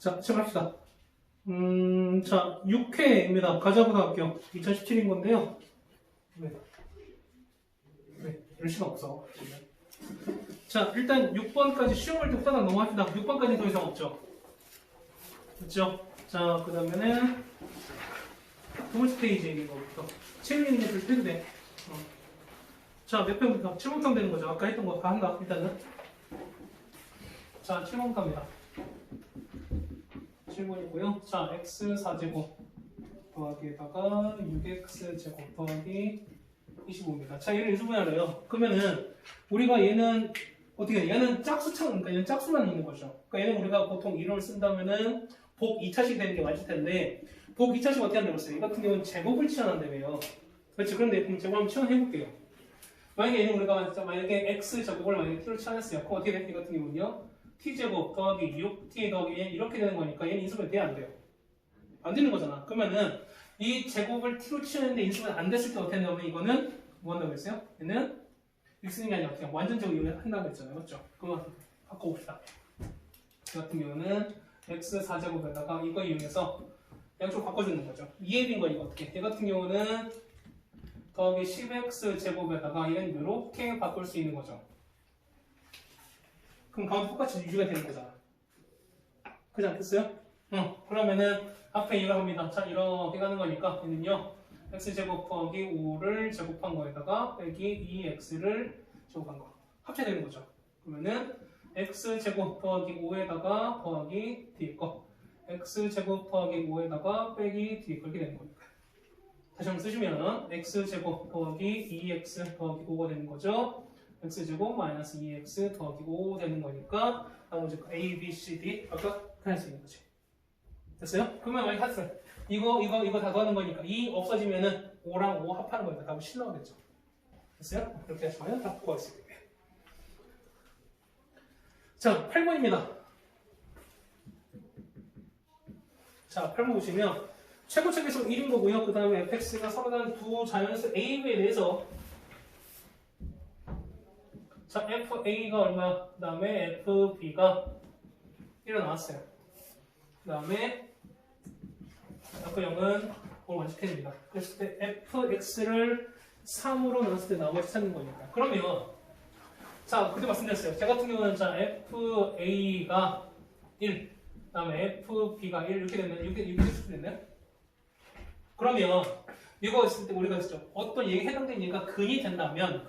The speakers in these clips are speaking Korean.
자, 시작합시다. 자, 6회입니다. 가자보다 할게요. 2017인 건데요. 네, 이럴 시간 없어. 자, 일단 6번까지 쉬운 걸때 후다닥 넘어갑시다. 6번까지는 더 이상 없죠. 그렇죠? 자, 그 다음에는 두 번째 페이지에 있는 거부터. 책임있는 것들 해도 돼. 자, 몇 편부터? 7번편 되는 거죠. 아까 했던 거 다 한다, 일단은. 자, 7번 갑니다. 7번이고요. 자, x 4제곱 더하기에다가 6x 제곱 더하기 25입니다. 자, 얘를 인수분해하래요. 그러면은 우리가 얘는 어떻게 해? 얘는 짝수창, 그러니까 얘는 짝수만 있는 거죠. 그러니까 얘는 우리가 보통 이론을 쓴다면은 복 2차식 되는 게 맞을 텐데 복 2차식 어떻게 한다고 했어요? 이 같은 경우는 제곱을 치환한다며요. 그렇지? 그런데 그럼 제곱 한번 치환해볼게요. 만약에 얘는 우리가 만약에 x 제곱을 만약에 t로 치환했어요. 그럼 어떻게 돼? 이 같은 경우는요? t제곱 더하기 6t 더하기 얘 이렇게 되는 거니까 얘는 인수분해 돼야 안 돼요. 안 되는 거잖아. 그러면은 이 제곱을 t로 치우는데 인수분해 안 됐을 때 어떻게 하냐면 이거는 뭐 한다고 했어요? 얘는 x는 게 아니라 그냥 완전적으로 이용한다고 했잖아요. 맞죠? 그거 바꿔봅시다. 이 같은 경우는 x 4제곱에다가 이거 이용해서 양쪽 바꿔주는 거죠. 2의 빈 거니까 어떻게? 얘 같은 경우는 더하기 10x 제곱에다가 얘는 이렇게 바꿀 수 있는 거죠. 그럼 가운데 똑같이 유지가 되는 거잖아. 그렇지 않겠어요? 그러면은 앞에 이거 합니다. 자, 이렇게 가는 거니까 얘는요. x제곱 더하기 5를 제곱한 거에다가 빼기 2x를 제곱한 거. 합쳐되는 거죠. 그러면은 x제곱 더하기 5에다가 더하기 뒤에 거. x제곱 더하기 5에다가 빼기 뒤에 거 이렇게 되는 거니까. 다시 한번 쓰시면 x제곱 더하기 2x 더하기 5가 되는 거죠. x제곱 마이너스 2x 더하기 5 되는 거니까 나머지 a, b, c, d 아까 할 수 있는 거지. 됐어요? 그러면 여기 합했어요. 이거 다 더하는 거니까 2 없어지면은 5랑 5 합하는 거니까 답은 7 나오겠죠. 됐어요? 이렇게 하시면 답 구할 수 있게. 자, 8번입니다. 자, 8번 보시면 최고책에서 1인 거고요. 그 다음에 fx가 서로 다른 두 자연수 a, b에 대해서 자, FA가 얼마? 그 다음에 FB가 1로 나왔어요. 그 다음에 F0은 5를 완식해줍니다. 그랬을 때 FX를 3으로 나눴을 때 나머지 찾는 거니까. 그러면 자, 그때 말씀드렸어요. 제 같은 경우는 자, FA가 1, 그 다음에 FB가 1 이렇게 되면 이렇게 됐나요? 그러면 이거 있을 때 우리가 했죠. 어떤 얘기 해당된 얘기가 근이 된다면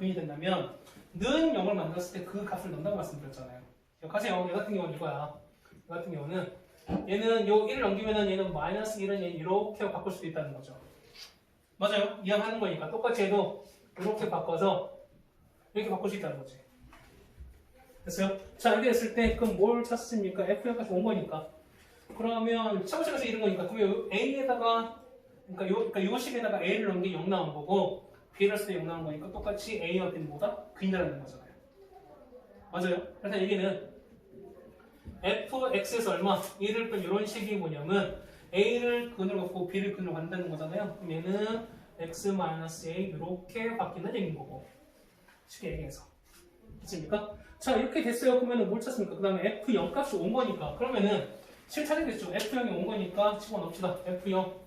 는 0을 만들었을 때 그 값을 넣는다고 말씀드렸잖아요. 기억하세요. 얘 같은 경우는 이거야. 얘 같은 경우는 얘는 요 1을 넘기면은 얘는 마이너스 1은 얘 이렇게 바꿀 수도 있다는 거죠. 맞아요. 이해하는 거니까 똑같이 해도 이렇게 바꿔서 이렇게 바꿀 수 있다는 거지. 됐어요? 자, 이렇게 됐을 때 그럼 뭘 찾습니까? F까지 온 거니까. 그러면 차고차고서 이런 거니까 그러면 A에다가 그러니까 요 식에다가 A를 넣은 게 0 나온 거고 B를 쓸 때 0 나온 거니까 똑같이 A와 B는 뭐다? 근이라는 거잖아요. 맞아요? 그래서 얘기는 fx에서 얼마? 1을 뺀 이런 식이 뭐냐면 A를 근으로 갖고 B를 근으로 간다는 거잖아요. 그럼 얘는 x-a 이렇게 바뀌는 얘기인 거고 쉽게 얘기해서 됐습니까? 자, 이렇게 됐어요. 그러면 뭘 찾습니까? 그 다음에 f0 값이 온 거니까 그러면은 7 찾아야겠죠. f0이 온 거니까 집어넣읍시다. f0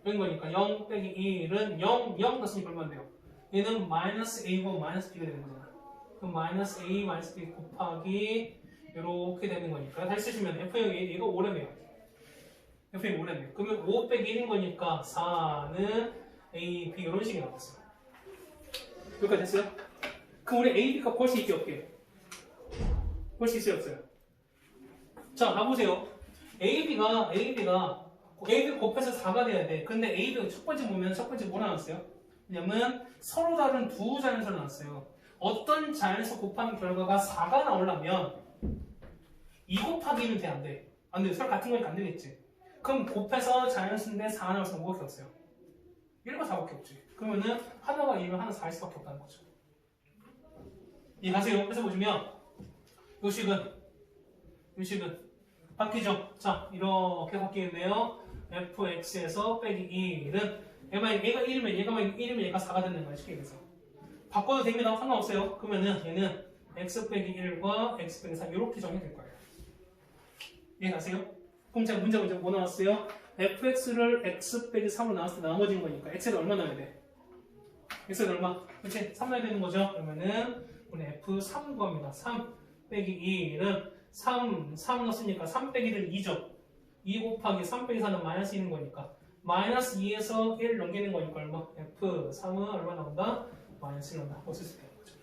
뺀 거니까 0 빼기 1은 0 넣었으니까 얼마나 돼요? 얘는 마이너스 a고 마이너스 b가 되는 거잖아. 그럼 마이너스 a 마이너스 b 곱하기 이렇게 되는 거니까 다시 쓰시면 f0이 얘가 5래매요. f0이 5래매요. 그러면 5 빼기 1인 거니까 4는 a, b 이런 식이 나왔어요. 여기까지 됐어요? 그럼 우리 a, b 값 구할 수 있게 없게? 구할 수 있어요 없어요? 자, 가보세요. AB가 곱해서 4가 돼야 돼. 근데 AB가 첫 번째 보면 첫 번째 뭐 나왔어요? 왜냐면 서로 다른 두 자연수를 나왔어요. 어떤 자연수 곱하는 결과가 4가 나오려면 2 곱하기는 돼, 안 돼? 안 돼. 서로 같은 거니까 안 되겠지. 그럼 곱해서 자연수인데 4가 나와서 뭐밖에 없어요? 1과 4밖에 없지. 그러면은 하나가 2면 하나 4일 수밖에 없다는 거죠. 이해가세요? 그래서 보시면 요 식은 바뀌죠? 자, 이렇게 바뀌겠네요. fx에서 빼기 1은 얘가 1이면 얘가 4가 되는 거예요. 쉽게 얘기해서 바꿔도 됩니다. 상관없어요. 그러면은 얘는 x 빼기 1과 x 빼기 4 이렇게 정의될 거예요. 이해가세요? 그럼 제가 문제가 이제 뭐 나왔어요? fx를 x 빼기 3으로 나왔을 때 나머진 거니까 x를 얼마 넣어야 돼? x는 얼마? 그렇지? 3 넣어야 되는 거죠? 그러면은 우리 f3 구합니다. 3 빼기 2는 3 넣었으니까 3 빼기 1은 2죠. 2 곱하기 3 빼기 4는 마이너스 2는 거니까 마이너스 2에서 1 넘기는 거니까 얼마? f3은 얼마 나온다? 마이너스 1 나온다. 어쩔 수 있는 거죠.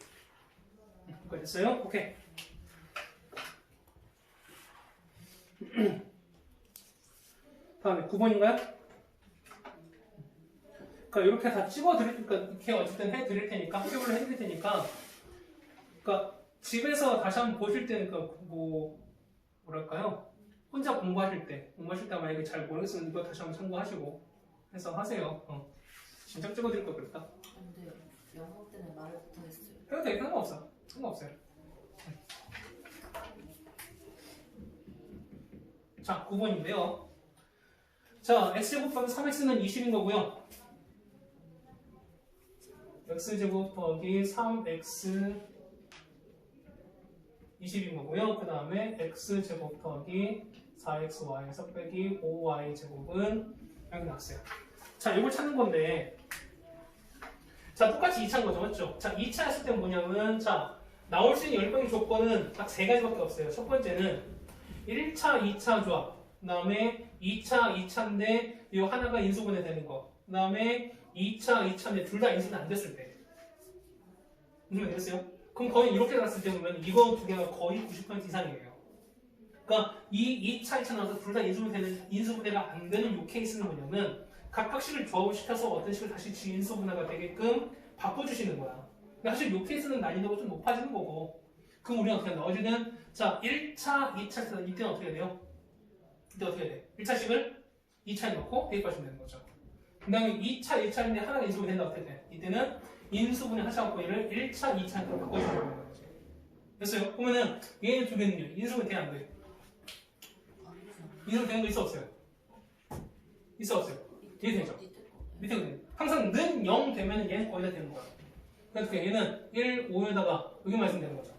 이거 됐어요? 오케이. 다음에 9번인가요? 그러니까 이렇게 다 찍어드릴, 그러니까 이렇게 어쨌든 해드릴 테니까, 학교별로 해드릴 테니까, 그러니까 집에서 다시 한번 보실 때는 뭐랄까요? 혼자 공부하실 때 만약에 잘 모르겠으면 이거 다시 한번 참고하시고 해서 하세요. 진짜 찍어드릴 걸 그랬다. 근데 영어 때문에 말을 못하겠어요. 해도 돼, 상관없어. 상관없어요. 자, 9번인데요. 자, x제곱 더하기 3x는 20인 거고요. x제곱 더하기 3x 20인 거고요. 그 다음에 x제곱 더하기 4xy에서 빼기 5y제곱은 여기 나왔어요. 자, 이걸 찾는 건데 자, 똑같이 2차인 거죠. 맞죠? 자, 2차 했을 때 뭐냐면 자, 나올 수 있는 10병의 조건은 딱 3가지밖에 없어요. 첫 번째는 1차, 2차 조합, 그 다음에 2차, 2차인데 이 하나가 인수분해 되는 거, 그 다음에 2차, 2차인데 둘 다 인수분해 안 됐을 때 인수분해 됐어요? 그럼 거의 이렇게 갔을 때 보면 이거 두 개가 거의 90% 이상이에요. 그러니까 이 2차, 2차 나와서 둘 다 인수분해가 안 되는 이 케이스는 뭐냐면 각각 식을 조합을 시켜서 어떤 식을 다시 인수분해가 되게끔 바꿔주시는 거야. 근데 사실 이 케이스는 난이도가 좀 높아지는 거고 그럼 우리가 어떻게 한다? 어제는 자 1차, 2차 이때는 어떻게 돼요? 이때 어떻게 돼? 1차식을 2차에 넣고 대입하시면 되는 거죠. 그 다음에 2차, 1차인데 하나가 인수분해 된다 어떻게 돼? 이때는 인수분해 하셔갖고 얘를 1차, 2차로 바꿔주시면 되는 거지. 됐어요? 보면은 얘는 두 개는요. 인수분해 돼야 안 돼? 인수분해 되는 거 있어 없어요? 있어 없어요? 얘 되죠? 밑에 돼. 항상 는 0 되면 얘는 거의 다 되는 거야. 그러니까 얘는 1, 5에다가 여기만 있으면 되는 거죠.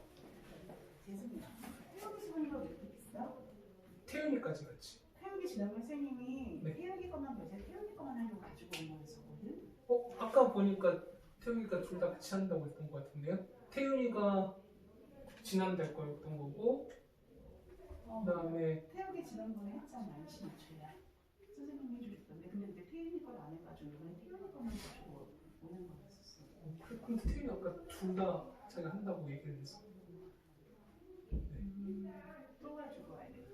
태우기까지 그렇지. 태우기 지나면 선생님이 네. 태우기 것만 보세요. 태우기 것만 하려고 가지고 온 거였었거든. 아까 보니까 태훈이가 둘 다 같이 한다고 했던 것 같은데요? 태훈이가 지난달 거였던 거고 그 다음에 태우기 지난번에 했잖아. 20초야. 선생님이 해주셨던데 근데 그때 태우기 걸 안 해가지고 이번에 태우기 것만 가지고 오는 거였었어. 근데 태훈이 아까 둘 다 자기가 한다고 얘기를 했어. 또 가지고 와야 돼.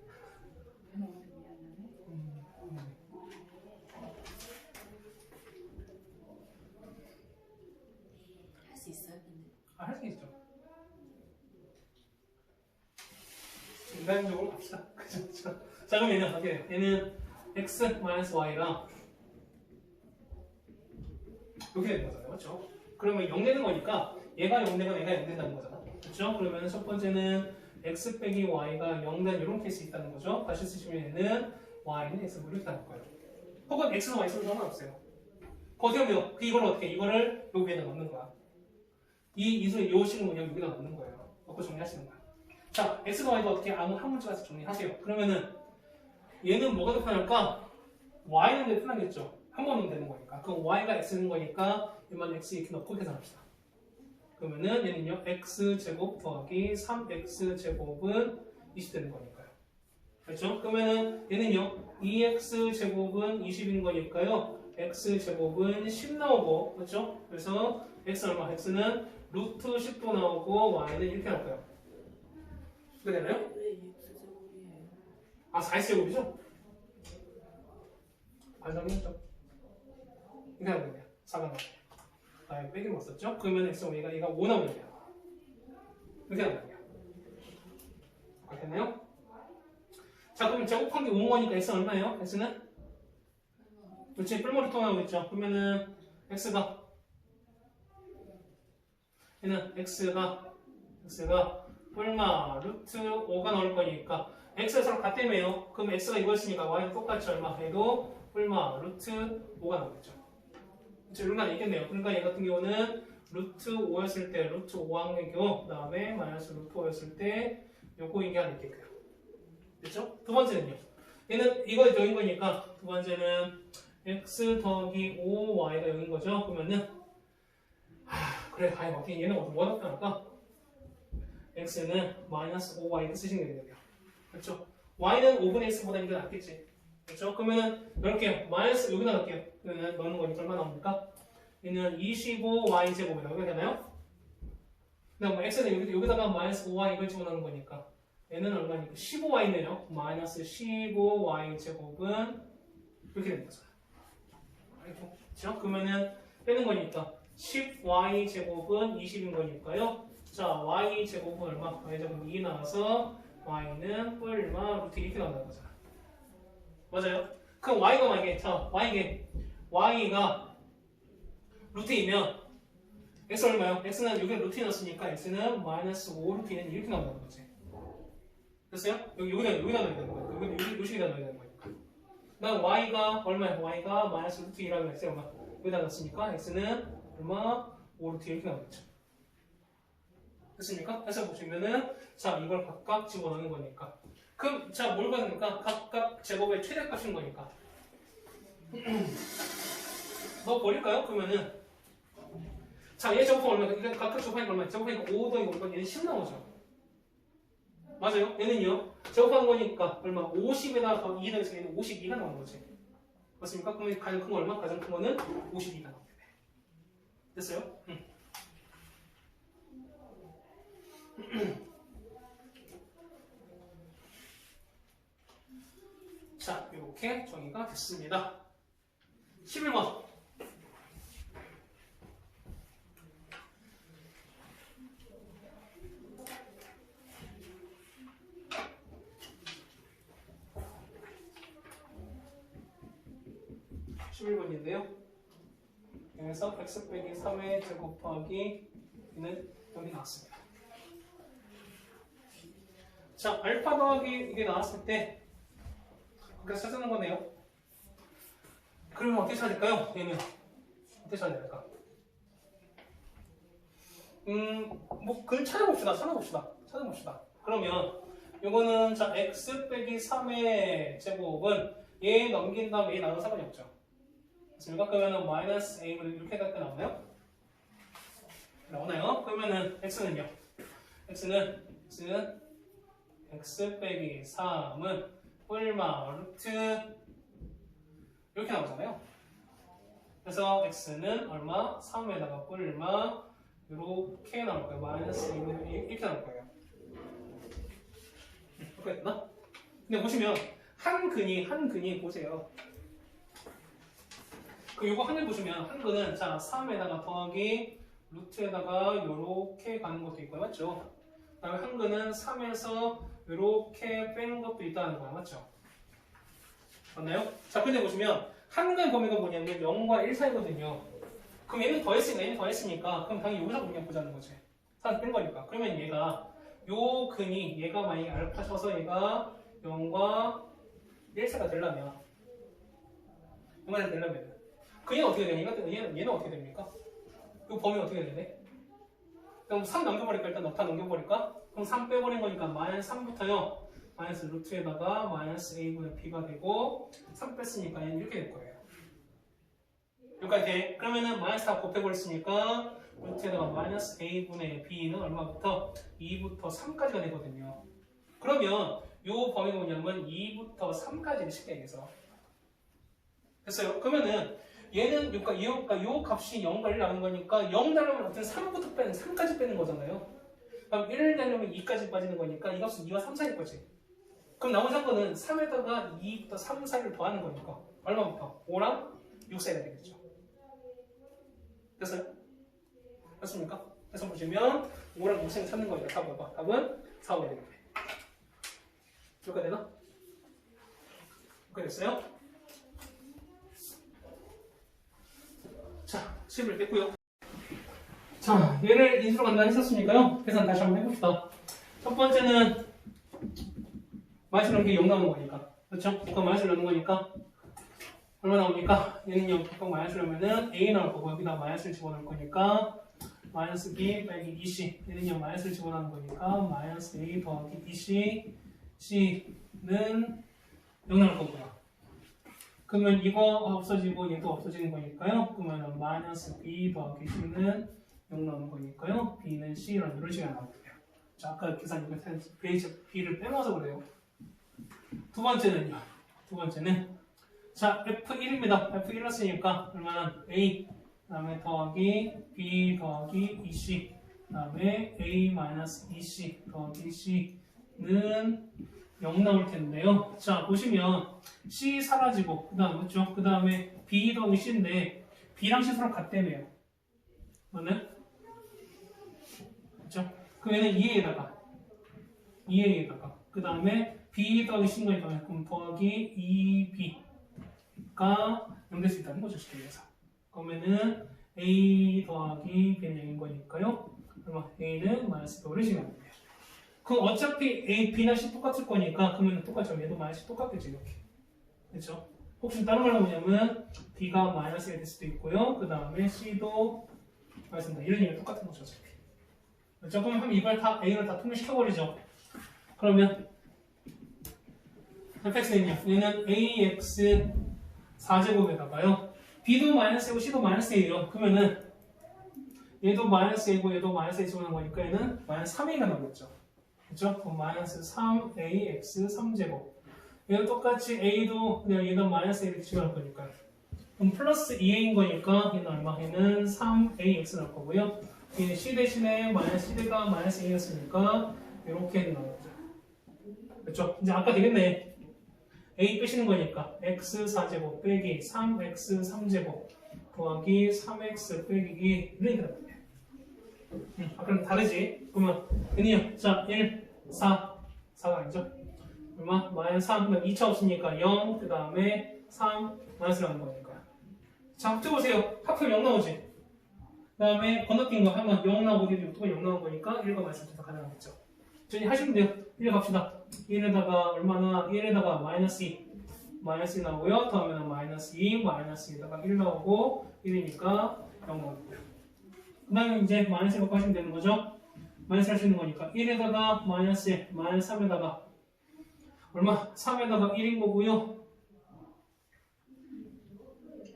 너무 미안하네. 할 수 있어요, 근데. 할 수 있죠. 인간적으로 갑시다. 그죠? 자, 그럼 얘는 어떻게 돼? 얘는 x-y랑 이렇게 되는 거잖아요. 그렇죠? 그러면 0 되는 거니까 얘가 0 되고 얘가 0 된다는 거잖아. 그렇죠? 그러면 첫 번째는 x 빼기 y가 0 된 이런 케이스 있다는 거죠. 다시 쓰시면 얘는 y는 x 이렇게 나올 거예요. 혹은 x는 y 쓰는 상관없어요. 어떻게 하면 이걸 어떻게 이거를 여기에다 넣는 거야. 이 이수의 요 식은 뭐냐면 여기다 넣는 거예요. 넣고 정리하시는 거야. 자, x와 y도 어떻게 아무 한 문자 가서 정리하세요. 그러면은 얘는 뭐가 더 편할까? y는 더 편하겠죠. 한 번 넣으면 되는 거니까. 그럼 y가 x는 거니까 얘만 x 이렇게 넣고 계산합시다. 그러면은 얘는요 x제곱 더하기 3x제곱은 20 되는 거니까요. 그렇죠? 그러면은 얘는요 2x제곱은 20인 거니까요 x제곱은 10 나오고 그렇죠? 그래서 x 얼마? x는 루트 10도 나오고 y는 이렇게 나올 거예요. 그게 되나요? 왜 x제곱이에요? 아 4x제곱이죠? 반성했죠? 이렇게 하는 거예요. 4가 나와요. 아, 빼기 먹었었죠? 그러면 x 얘가 5 나오면 돼요. 이렇게 하는 거예요. 알겠나요? 자, 그럼 제곱한 게 5인 거니까 x는 얼마예요? x는? 그렇지, 뿔머리 또 나오겠죠? 그러면은 x가 얘는 x가 뿔마 루트 5가 나올 거니까 x가 서로 같다며요. 그럼 x가 이거였으니까 y는 똑같이 얼마 해도 뿔마 루트 5가 나오겠죠. 그렇죠? 이런 거 있겠네요. 그러니까 얘 같은 경우는 루트 5였을 때 루트 5항의교 그 다음에 마이너스 루트 5였을 때 요거 이게 하나 있겠고요. 됐죠? 두 번째는요. 얘는 이거 여긴 거니까 두 번째는 x 더하기 5y가 여긴 거죠. 그러면은 그래 과연 어떻게 얘는 뭐 어떻게 할까? x는 마이너스 5y 쓰시는 게 되겠네요. 그렇죠? y는 5분의 x보다 이게 낫겠지. 그렇죠? 그러면은 넣을게요. 마이너스 여기다 넣을게요. 그러면 넣는 거니까 얼마 나옵니까? 얘는 25y 제곱이라고 해야 되나요? 그다음 뭐 x는 여기다가 마이너스 5y 이걸 집어넣는 거니까 얘는 얼마니까 15y네요. 마이너스 15y 제곱은 이렇게 되는 거죠. 알겠죠? 그렇죠? 그러면은 빼는 거니까 10y 제곱은 20인 거니까요. 자, y 제곱은 얼마? y 제곱은 2 나와서 y는 얼마? 루트 이렇게 나온다는 거잖아. 맞아요? 그럼 y가 만약에 y가 루트이면 x 얼마요? x는 여기 루트 넣었으니까 x는 마이너스 5 루트는 이렇게 나온다는 거지. 됐어요? 여기다 넣어야 되는 거예요. 요식에다 넣어야 되는 거니까. 그다음 y가 얼마예요? y가 마이너스 루트 2라면 x 얼마? 여기다 넣었으니까 x는 얼마? 5 루트 이렇게 나오겠죠. 됐습니까? 해서 보시면은 자 이걸 각각 집어넣는 거니까. 그럼 자 뭘 받습니까? 각각 제곱의 최대값인 거니까. 너 버릴까요? 그러면은 자 얘 제곱하면 얼마? 이건 각각 제곱하니까 얼마? 제곱하니까 5 더하기 5가 얘는 10 나오죠. 맞아요? 얘는요 제곱한 거니까 얼마? 50에다가 더 2 더해서 얘는 52가 나오는 거지. 맞습니까? 그러면 가장 큰 거 얼마? 가장 큰 거는 52가 나오게 돼. 됐어요? 자, 이렇게 정의가 됐습니다. 11번. (11번인데요) 여기서 x 빼기 3의 제곱 더하기 는 여기 나왔습니다. 자, 알파 더하기 이게 나왔을 때 그래서 찾는 거네요. 그러면 어떻게 찾을까요? 얘는 어떻게 찾아야 될까? 뭐 그걸 찾아봅시다. 그러면 이거는 자 x 빼기 3의 제곱은 얘 넘긴 다음에 얘 나눠 상관이 없죠. 맞습니까? 그러면은 마이너스 a분의 이렇게 갖다 나오나요? 나오나요? 그러면은 x는요? x는 x 빼기 3은 얼마 루트 이렇게 나오잖아요. 그래서 x는 얼마? 3에다가 얼마 이렇게 나올 거예요. 마이너스 2는 이렇게 나올 거예요. 이렇게 됐나? 근데 보시면 한 근이 보세요. 그 요거 하늘 보시면 한 근은 자 3에다가 더하기 루트에다가 이렇게 가는 것도 있고요. 맞죠? 그다음에 한 근은 3에서 이렇게 빼는 것도 있다는 거야. 맞죠? 맞나요? 자, 근데 보시면 한근 범위가 뭐냐면 0과 1 사이거든요. 그럼 얘는 더했으니까 그럼 당연히 여기서 그냥 보자는 거지. 3 뺀 거니까. 그러면 얘가 요 근이 얘가 만약에 알파 쳐서 얘가 0과 1 사이가 되려면 그얘는 어떻게 되니까? 얘는 어떻게 됩니까? 요 범위 어떻게 되네? 그럼 3 넘겨버릴까? 일단 다 넘겨버릴까? 그럼 3 빼버린 거니까 마이너스 3부터요. 마이너스 루트에다가 마이너스 a분의 b가 되고 3 뺐으니까 얘는 이렇게 될 거예요. 여기까지 돼. 그러면은 마이너스 다 곱해버렸으니까 루트에다가 마이너스 a분의 b는 얼마부터? 2부터 3까지가 되거든요. 그러면 요 범위가 뭐냐면 2부터 3까지를 쉽게 얘기해서 됐어요. 그러면은 얘는 그러니까 요 값이 0과 1 나오는 거니까 0 되려면 어떤 3부터 빼는 3까지 빼는 거잖아요. 그럼 1을 되려면 2까지 빠지는 거니까 이 값은 2와 3 사이일 거지. 그럼 나머지 한 거는 3에다가 2부터 3 사이를 더하는 거니까 얼마부터? 5랑 6 사이가 되겠죠. 됐어요? 됐습니까? 그래서 보시면 5랑 6 사이를 찾는 거니까 답은 4, 5가 되겠네. 이렇게 되나? 이렇게 됐어요? 자, 10을 뺐고요. 자, 얘를 인수로 간다 했었으니까요. 계산 다시 한번 해봅시다. 첫 번째는 마이너스 넣는 게 0 나오는 거니까. 그렇죠? 그럼 마이너스 넣는 거니까 얼마 나옵니까? 얘는요, 각각 마이너스 넣으면은 A 나올 거고 여기다 마이너스를 집어넣을 거니까 마이너스 B 빼기 2C. 얘는요, 마이너스를 집어넣는 거니까 마이너스 A 더하기 2C. C는 0 나올 거고요. 그러면 이거 없어지고 얘도 없어지는 거니까요. 그러면 마이너스 b 더하기 c는 0 나오는 거니까요. b는 c라는 이런 식으로 나오고요. 자, 아까 계산 이거 b를 빼먹어서 그래요. 두 번째는요. 두 번째는 자 f1입니다. f1였으니까 얼마나 a 그다음에 더하기 b 더하기 2c 그다음에 a 마이너스 2c 더하기 c는 0 나올 텐데요. 자 보시면 c 사라지고 그다음 그렇죠? 그다음에 b 더하기 c인데 b랑 c 서로 같다며요. 맞나요? 그렇죠? 그러면 2a에다가 그다음에 b 더하기 c인 거니까 그럼 더하기 2b가 0 될 수 있다는 거죠. 쉽게 얘기해서. 그러면은 a 더하기 b는 0인 거니까요. 그러면 a는 마이너스 b를 시작하는 거예요. 그럼 어차피 a, b나 c 똑같을 거니까 그러면 똑같죠. 얘도 마이너스 똑같겠죠. 이렇게. 그렇죠? 혹시 다른 말로 뭐냐면 b가 마이너스가 될 수도 있고요. 그 다음에 c도 마이너스다. 이런 얘기가 똑같은 거죠. 어차피. 그렇죠? 그럼 이걸 다 a를 다 통일시켜버리죠. 그러면 fx는요. 얘는 ax 4제곱에다가요. b도 마이너스이고 c도 마이너스예요. 그러면은 얘도 마이너스이고 얘도 마이너스 a 집어넣은 거니까 얘는 마이너스 3a가 나오겠죠. 그렇죠? 그럼 마이너스 3ax 3제곱. 얘도 똑같이 a도 그냥 얘는 마이너스 a를 집어넣을 거니까. 그럼 플러스 2a인 거니까 얘는 얼마? 얘는 3ax 나올 거고요. 얘는 c 대신에 마이너스 c가 마이너스 a였으니까 이렇게 나오죠. 그렇죠? 이제 아까 되겠네. a 빼시는 거니까 x 4제곱 빼기 3x 3제곱 더하기 3x 빼기 2 이렇게 나옵니다. 아까랑 다르지? 그러면 얘는요. 자 1, 4가 아니죠? 얼마? 마이너스 3, 그러면 2차 없으니까 0, 그 다음에 3 마이너스 나오는 거니까. 자 합쳐보세요. 합하면 0 나오지? 그 다음에 건너뛴 거 하면 0 나오고 얘도 또 0 나온 거니까 1과 마이너스 다 가능하겠죠. 저희 하시면 돼요. 1 갑시다. 1에다가 얼마나? 1에다가 마이너스 2 마이너스 2 나오고요. 다음에는 마이너스 2 마이너스 2에다가 1 나오고 1이니까 0 나오고요. 그 다음에 이제 마이너스 1 갖고 하시면 되는 거죠. 마이너스 할 수 있는 거니까 1에다가 마이너스 1 마이너스 3에다가 얼마? 3에다가 1인 거고요.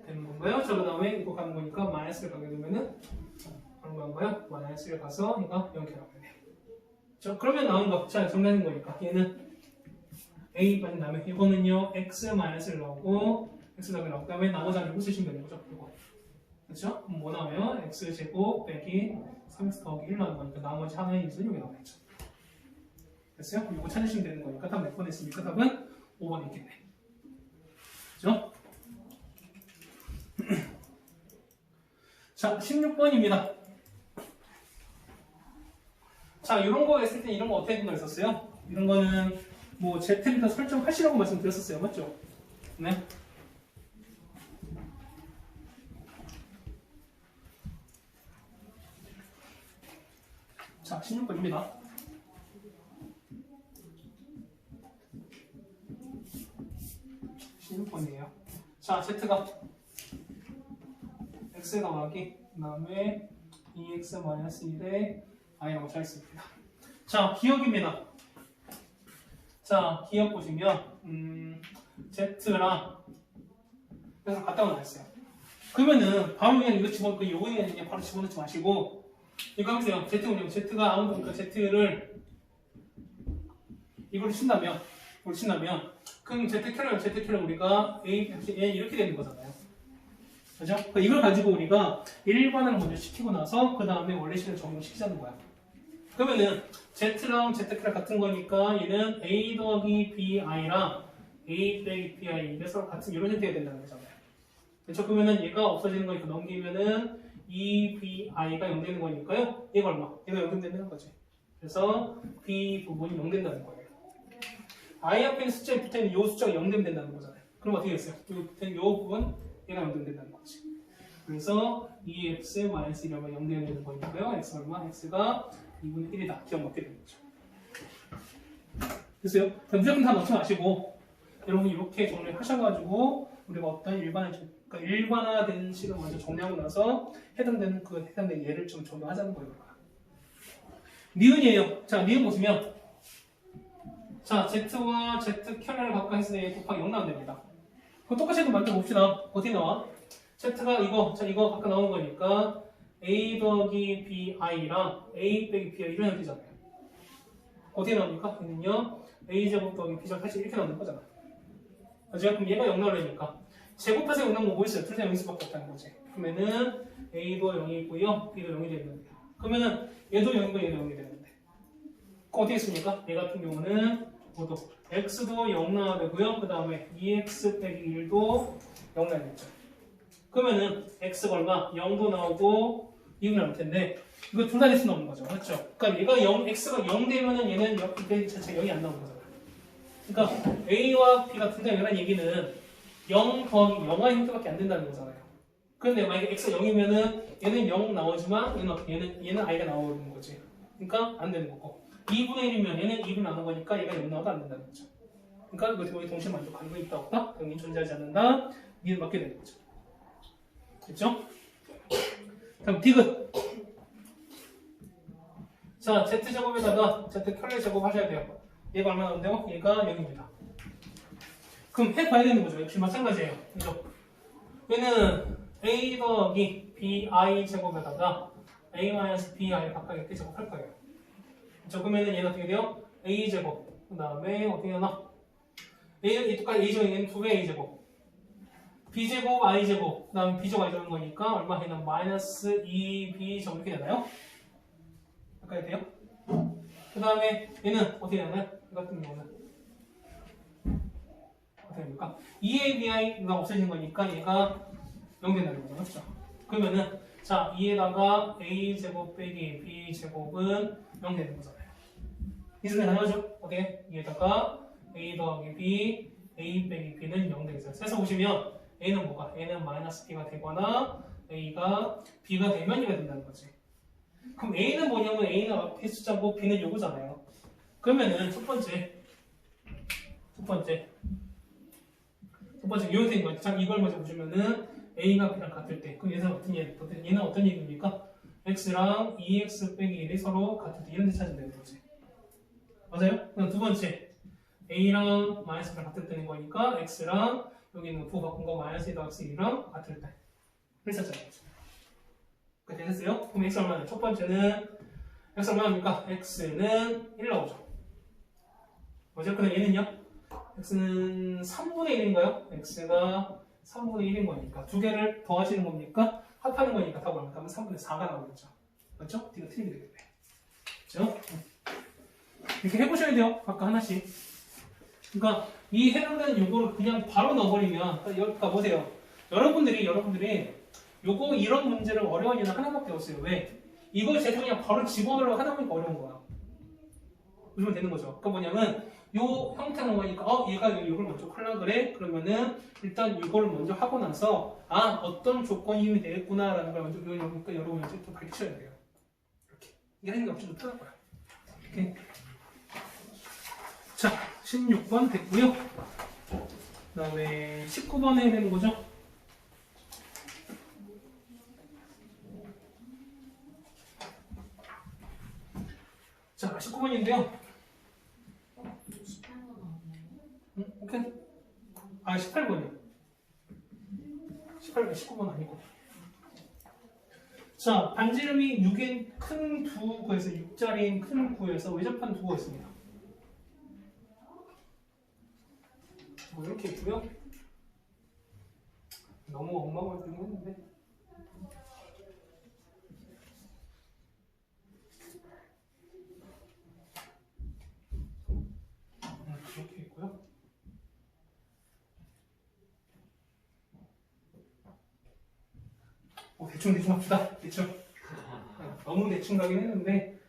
되는 건가요? 자, 그 다음에 이거 가는 거니까 마이너스를 가게 되면은 하는 건가요? 마이너스를 가서 얘가 0 이렇게 나오네요. 자, 그러면 나온 거. 자, 정리하는 거니까 얘는 a 빠진 다음에 이거는요 x 마이너스를 넣고 x 더하기 나오고 그다음에 나머지 한 6 쓰시면 되는 거죠. 이거. 그렇죠? 그럼 뭐 나와요? x 제곱 빼기 3x 더하기 1 나오는 거니까 나머지 하나의 인수는 여기 나오겠죠. 됐어요? 그럼 이거 찾으시면 되는 거니까 답 몇 번 했습니까? 답은 5번 있겠네. 그렇죠? 자, 16번입니다. 자, 이런 거 했을 때 이런 거 어떻게 생각했었어요? 이런 거는 뭐 Z부터 설정하시라고 말씀드렸었어요. 맞죠? 네. 자, 16번입니다. 자, Z가 x 더하기 그 다음에 2x-1에 i라고 적겠습니다. 자, 기억입니다. 자, 기억 보시면 Z랑 그래서 갖다 놔있어요. 그러면은 바로 그냥 이거 집어넣고 요거 그냥 바로 집어넣지 마시고 이거 하세요. Z는요. Z가 아무도 그 Z를 이걸 친다면 그럼 Z캐럴 우리가 A 이렇게 되는 거잖아요. 그죠? 그러니까 이걸 가지고 우리가 일반을 먼저 시키고 나서 그 다음에 원래 식을 적용시키자는 거야. 그러면은 Z랑 Z캐럴 같은 거니까 얘는 A 더하기 BI랑 A 빼기 BI 이게 서로 같은 이런 형태가 된다는 거잖아요. 그렇죠? 그러면은 얘가 없어지는 거니까 넘기면은 E BI가 0 되는 거니까요. 얘가 얼마? 얘가 0 된다는 거지. 그래서 B 부분이 0 된다는 거예요. I 앞에 있는 숫자에 붙어있는 이 숫자가 0 되면 된다는 거잖아요. 그럼 어떻게 됐어요? 여기 붙어있는 이 부분 얘가 0 된다는 거지. 그래서 2x-1이라고 0 되는 거니까요. x 얼마? x가 2분의 1이다. 기억 맞게 되는 거죠. 됐어요? 무조건 다 넣지 마시고 여러분이 이렇게 정리를 하셔가지고 우리가 어떤 일반화된 식을 먼저 정리하고 나서 해당되는 예를 좀 적용하자는 거예요. 니은이에요. 자, 니은 보시면 자, Z와 Z 켤레를 각각 했을 때 곱하기 0 나오면 됩니다. 그럼 똑같이 한번 만들어 봅시다. 어떻게 나와? Z가 이거, 자, 이거 각각 나오는 거니까 A 더하기 BI랑 A 빼기 BI 이런 형태잖아요 어떻게 나옵니까? 얘는요, A제곱 더하기 B제곱 사실 이렇게 나오는 거잖아. 맞아요? 그럼 얘가 0 나오려니까. 제곱해서 0 나오면 뭐 있어요? 둘 다 0일 수밖에 없다는 거지. 그러면은 A도 0이고요, B도 0이 되는데. 그러면은 얘도 0이고 얘도 0이 되는데. 그럼 어떻게 했습니까? 얘 같은 경우는 모두 X도 0 나와야 되고요. 그 다음에 2X 빼기 1도 0 나야겠죠. 그러면은 X가 얼마? 0도 나오고 2도 나올 텐데 이거 둘 다 될 수 없는 거죠. 맞죠? 그러니까 얘가 0, X가 0 되면은 얘는 이게 자체 0이 안 나오는 거잖아. 그러니까 A와 B가 둘 다 0이라는 얘기는 0 더하기 0의 형태밖에 안 된다는 거잖아요. 그런데 만약에 X가 0이면은 얘는 0 나오지만 얘는 I가 나오는 거지. 그러니까 안 되는 거고. 2분의 1이면 얘는 2분 나오는 거니까 얘가 0 나와도 안 된다는 거죠. 그러니까 이거 거의 동시에 만족하는 있다 없다? 영이 존재하지 않는다. 이를 맞게 되는 거죠. 됐죠? 다음 디귿. 자, Z제곱에다가 Z 켤레 제곱 하셔야 돼요. 얘가 얼마 나온대요? 얘가 0입니다. 그럼 해봐야 되는 거죠. 역시 마찬가지예요. 그죠? 얘는 A 더하기 BI 제곱에다가 A-BI 각각 이렇게 제곱할 거예요. 그죠? 그러면은 얘는 어떻게 돼요? A 제곱. 그 다음에 어떻게 되나? 얘는 똑같이 A 제곱, 얘는 2배 A 제곱. B 제곱, I 제곱. 그 다음에 B 제곱 I 제곱인 거니까 얼마 해는 마이너스 2B 제곱 이렇게 되나요? 가까이 돼요? 그 다음에 얘는 어떻게 되나요? 이 같은 경우는 어떻게 됩니까? 2ABI가 없어지는 거니까 얘가 0 된다는 거죠. 맞죠? 그러면은 자 2에다가 A제곱 빼기 B제곱은 0 되는 거잖아요. 이 순간 나눠죠? 어떻게? 2에다가 A 더하기 B, A 빼기 B는 0 되겠어요. 그래서 보시면 A는 뭐가? A는 마이너스 B가 되거나 A가 B가 되면 2가 된다는 거지. 그럼 A는 뭐냐면 A는 앞에 숫자고 B는 요거잖아요. 그러면은 첫 번째 이 형태인 거죠. 자, 이걸 먼저 보시면은 A가 B랑 같을 때 그럼 얘는 어떤 얘기입니까? X랑 2X 빼기 1이 서로 같을 때 이런 데 찾으면 되는 거지. 맞아요? 그럼 두 번째 A랑 마이너스 B랑 같을 때는 거니까 X랑 여기는 부호 바꾼 거 마이너스 2 더하기 1이랑 같을 때 했었잖아요. 그렇게 됐어요? 그럼 X 얼마나? 첫 번째는 X 얼마입니까? X는 1 나오죠. 맞아요? 그럼 얘는요? X는 3분의 1인가요? X가 3분의 1인 거니까 두 개를 더하시는 겁니까? 합하는 거니까 답을 얼마? 그러면 3분의 4가 나오겠죠. 맞죠? 이거 틀리게 되겠네. 그렇죠? 이렇게 해보셔야 돼요. 각각 하나씩. 그러니까 이 해당되는 요거를 그냥 바로 넣어버리면 그러니까 보세요. 여러분들이 요거 이런 문제를 어려운 이유는 하나밖에 없어요. 왜? 이걸 제가 그냥 바로 집어넣으려고 하다 보니까 어려운 거야. 그러면 되는 거죠. 그러니까 뭐냐면 요 형태는 거니까 얘가 이걸 먼저 하려 그래? 그러면은 일단 이걸 먼저 하고 나서 어떤 조건이 되겠구나라는 걸 먼저 그러니까 여러분 이제 또 밝히셔야 돼요. 이렇게. 이게 하는 게 없이 좀 편할 거야. 오케이. 자, 16번 됐고요. 그 다음에 19번 해야 되는 거죠. 자, 19번인데요. 18번 나오네요. 오케이. 18번이요. 18번, 19번 아니고. 자, 반지름이 6인 큰 두 구에서 6자리인 큰 구에서 외접한 두가 있습니다. 뭐 이렇게 있고요. 너무 엉망을 들긴 했는데. 이렇게 있고요. 대충 합시다. 대충. 너무 대충 가긴 했는데.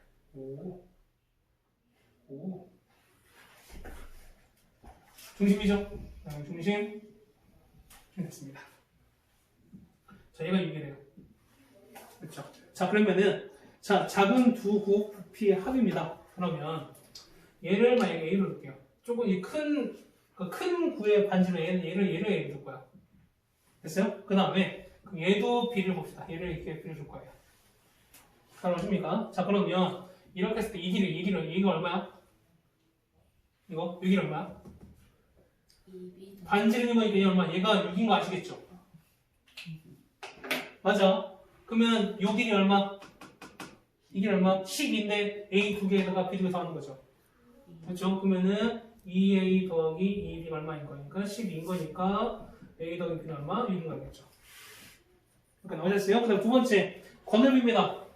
중심이죠? 중심. 됐습니다. 자, 얘가 이게 돼요. 그렇죠? 자, 그러면은 작은 두 구 부피의 합입니다. 그러면 얘를 만약에 A로 볼게요. 조금 이 큰 구의 반지로 얘를 A로 둘 거야. 됐어요? 그 다음에 얘도 B를 봅시다. 얘를 이렇게 B를 줄 거예요. 잘 오십니까? 자, 그러면 이렇게 했을 때 이 길이 얼마야? 이거 6이 얼마야? 2B 반지름인 거니까 얘 얼마? 얘가 6인 거 아시겠죠? 맞아. 그러면 요 길이 얼마? 이 길이 얼마? 10인데 A 두 개에다가 B 두 개 더하는 거죠. 그렇죠? 그러면은 2A 더하기 2B가 얼마인 거니까 12인 거니까 A 더하기 B는 얼마? 6인 거겠죠. 그러니까 나오셨어요? 그 다음 두 번째 건널비입니다.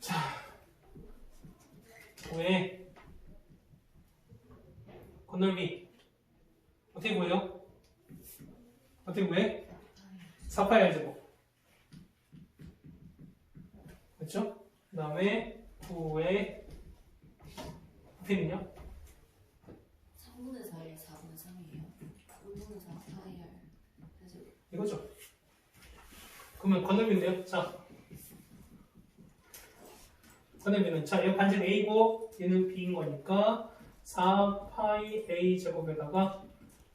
자, 왜 건널비 어떻게 구해요? 어떻게 구해? 4파이 제곱. 그렇죠? 그 다음에 9의 부피는요? 3분의 4에 4분의 3이에요. 3분의 4 파이R 그래서 이거죠. 그러면 건널비인데요. 자, 건널비는 자, 얘 반지름 A고 얘는 B인 거니까 4파이 A 제곱에다가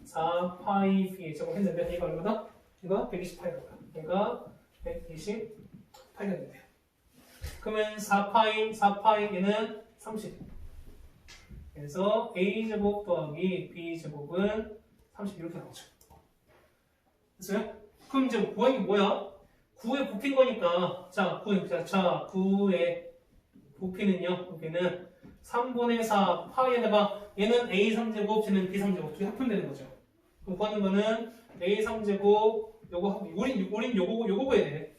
4파이 B 제곱 했는데 얘가 얼마다? 얘가 128이다. 얘가 128이 된대요. 그러면 4파이 얘는 30. 그래서 A 제곱 더하기 B 제곱은 30 이렇게 나오죠. 됐어요? 그럼 이제 구하는 게 뭐야? 9의 부피인 거니까 자 9의 부피는요. 부피는 3분의 4 파이에다가 얘는 A 3제곱 쟤는 B 3제곱 둘이 합분되는 거죠. 그럼 구하는 거는 A 3제곱 요거 우린 요거 구해야 돼.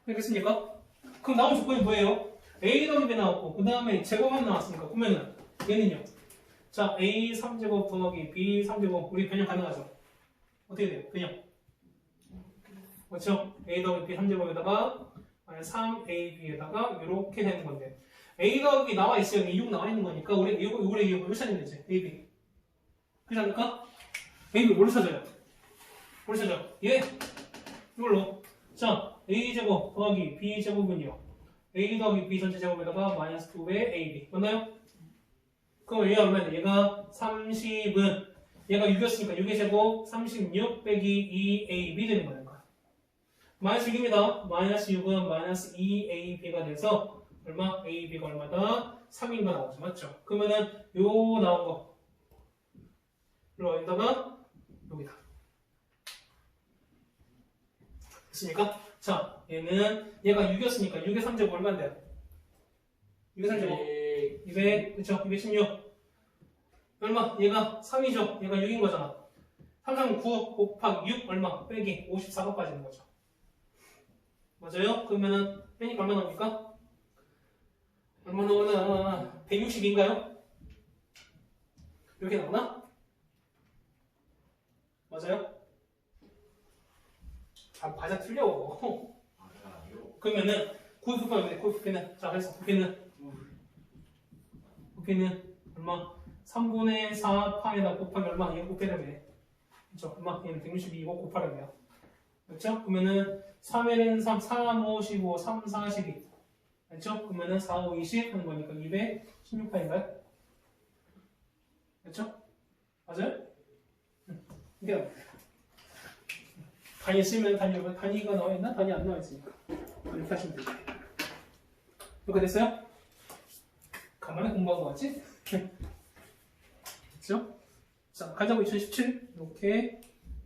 알겠습니까? 그럼 나온 조건이 뭐예요? A 더하기 B 나왔고 그 다음에 제곱만 나왔으니까 그러면은 얘는요. 자 A 3제곱 더하기 B 3제곱 우리 변형 가능하죠? 어떻게 돼요? 변형. 그렇죠? A 더하기 B 3제곱에다가 3AB에다가 이렇게 되는 건데 A 더하기 나와 있어요. 6 나와 있는 거니까 우리 이거 뭘 찾으면 되지? AB. 그렇지 않을까? AB 뭘 찾아요? 뭘 찾아? 얘 이걸로 자 A제곱 더하기 B제곱은요 A 더하기 B 전체 제곱에다가 마이너스 2의 AB 맞나요? 그럼 얘가 얼마냐? 얘가 30은 얘가 6이었으니까 6의 제곱 36 빼기 2AB 되는 거예요. 마이너스 6입니다. 마이너스 6은 마이너스 2AB가 돼서 얼마? AB가 얼마다? 3인 거 나오죠. 맞죠? 그러면은 요 나온 거 일로 여기다가 여기다 됐습니까? 자 얘는 얘가 6이었으니까 6의 3제곱 얼마인데요? 6의 3제곱 200 그쵸? 216 얼마? 얘가 3이죠? 얘가 6인 거잖아 3, 9 곱하기 6 얼마? 빼기 54가 빠지는 거죠. 맞아요? 그러면은 빼니까 얼마 나옵니까? 얼마 나오나? 160인가요? 이렇게 나오나? 맞아요? 아, 맞아 틀려. 그러면은 9 부피는 9 부피는 자 그래서 부피는 얼마? 3분의 4 파에다 곱하기 얼마? 이거 곱해라며. 그렇죠? 얼마? 얘는 162이고 곱하라며요. 그렇죠? 그러면은 3에는 3, 3, 5, 15, 3, 4, 12. 그렇죠? 그러면은 4, 5, 20 하는 거니까 216파인가요? 그렇죠? 맞아요? 이게 단위 쓰면 단위가 나와 있나? 단위 안 나와 있으니까. 이렇게 하시면 되죠. 이렇게 됐어요? 간만에 공부한 거 같지? 됐죠? 자, 가자고 2017 이렇게